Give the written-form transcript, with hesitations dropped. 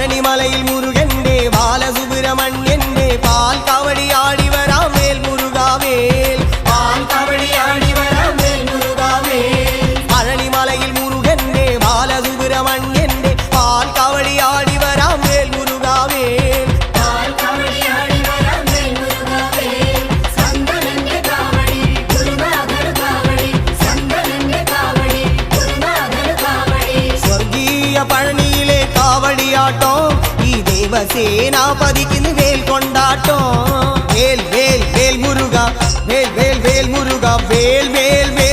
പഴനിമലയിൽ മുരുകന്റെ ബാലസുബ്രഹ്മണ്യന്റെ പാൽ കാവടിയാടി വരാം വേൽ മുരുകാവേൽ പാൽ കാവടിയാടി വരാം വേൽ മുരുകാവേൽ പഴനിമലയിൽ മുരുകന്റെ ബാലസുബ്രഹ്മണ്യന്റെ പാൽ കാവടിയാടി വരാം വേൽ മുരുകാവേൽ പാൽ കാവടിയാടി വരാം വേൽ മുരുകാവേൽ സന്തനന്റെ കാവടി ഗുരുനാഥൻ കാവടി സന്തനന്റെ കാവടി ഗുരുനാഥൻ കാവടി സ്വർഗീയ പഴനിയിലെ കാവടിയാട്ടോ ഈ ദേവസേനാപതിക്ക് വേൽ കൊണ്ടാട്ടോ വേൽ വേൽ വേൽ മുരുക വേൽ വേൽ വേൽ മുരുക വേൽ വേൽ വേൽ